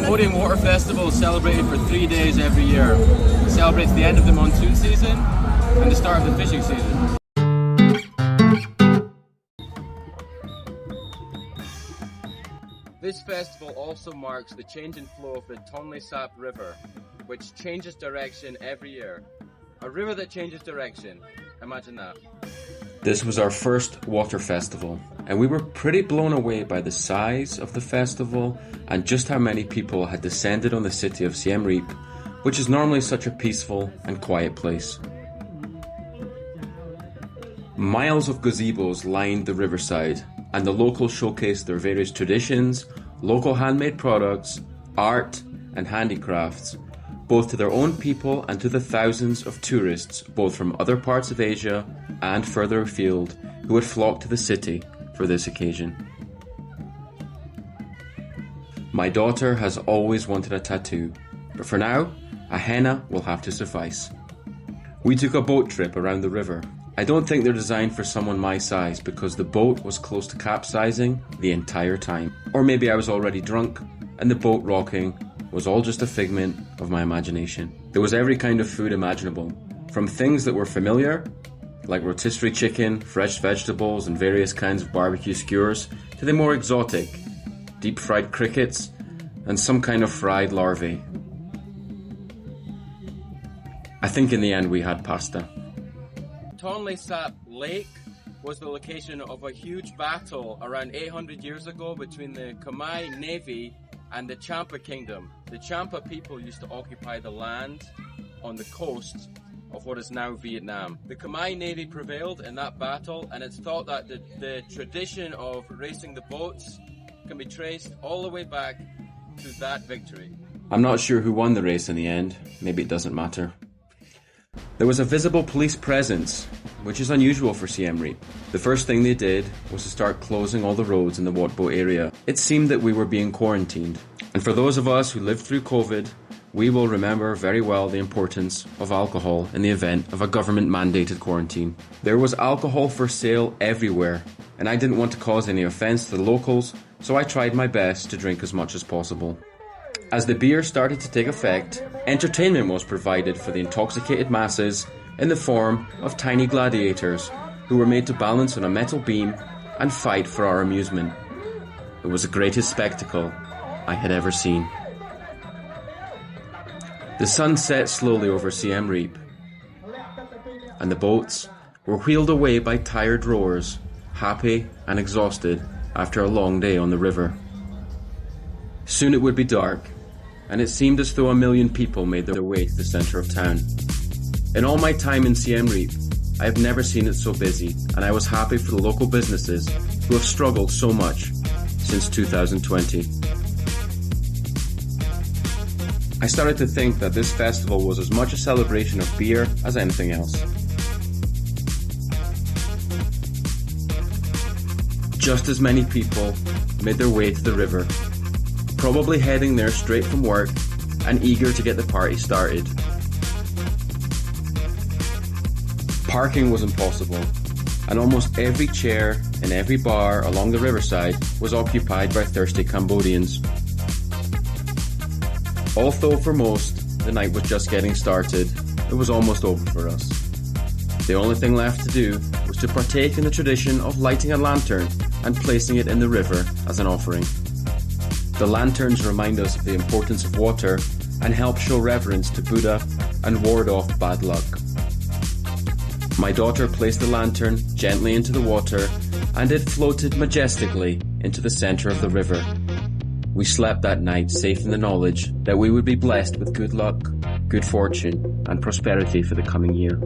Cambodian Water Festival is celebrated for 3 days every year. It celebrates the end of the monsoon season and the start of the fishing season. This festival also marks the change in flow of the Tonle Sap River, which changes direction every year. A river that changes direction. Imagine that. This was our first water festival, and we were pretty blown away by the size of the festival and just how many people had descended on the city of Siem Reap, which is normally such a peaceful and quiet place. Miles of gazebos lined the riverside, and the locals showcased their various traditions, local handmade products, art, and handicrafts, both to their own people and to the thousands of tourists, both from other parts of Asia and further afield, who had flocked to the city for this occasion. My daughter has always wanted a tattoo, but for now, a henna will have to suffice. We took a boat trip around the river. I don't think they're designed for someone my size because the boat was close to capsizing the entire time. Or maybe I was already drunk and the boat rocking was all just a figment of my imagination. There was every kind of food imaginable, from things that were familiar, like rotisserie chicken, fresh vegetables and various kinds of barbecue skewers, to the more exotic, deep-fried crickets and some kind of fried larvae. I think in the end we had pasta. Tonle Sap Lake was the location of a huge battle around 800 years ago between the Khmer Navy and the Champa Kingdom. The Champa people used to occupy the land on the coast of what is now Vietnam. The Khmer Navy prevailed in that battle, and it's thought that the tradition of racing the boats can be traced all the way back to that victory. I'm not sure who won the race in the end. Maybe it doesn't matter. There was a visible police presence, which is unusual for Siem Reap. The first thing they did was to start closing all the roads in the Wat Bo area. It seemed that we were being quarantined. And for those of us who lived through COVID, we will remember very well the importance of alcohol in the event of a government-mandated quarantine. There was alcohol for sale everywhere, and I didn't want to cause any offence to the locals, so I tried my best to drink as much as possible. As the beer started to take effect, entertainment was provided for the intoxicated masses in the form of tiny gladiators who were made to balance on a metal beam and fight for our amusement. It was the greatest spectacle I had ever seen. The sun set slowly over Siem Reap, and the boats were wheeled away by tired rowers, happy and exhausted after a long day on the river. Soon it would be dark, and it seemed as though 1 million people made their way to the centre of town. In all my time in Siem Reap, I have never seen it so busy, and I was happy for the local businesses who have struggled so much since 2020. I started to think that this festival was as much a celebration of beer as anything else. Just as many people made their way to the river, probably heading there straight from work and eager to get the party started. Parking was impossible, and almost every chair in every bar along the riverside was occupied by thirsty Cambodians. Although for most, the night was just getting started, it was almost over for us. The only thing left to do was to partake in the tradition of lighting a lantern and placing it in the river as an offering. The lanterns remind us of the importance of water and help show reverence to Buddha and ward off bad luck. My daughter placed the lantern gently into the water and it floated majestically into the centre of the river. We slept that night safe in the knowledge that we would be blessed with good luck, good fortune and prosperity for the coming year.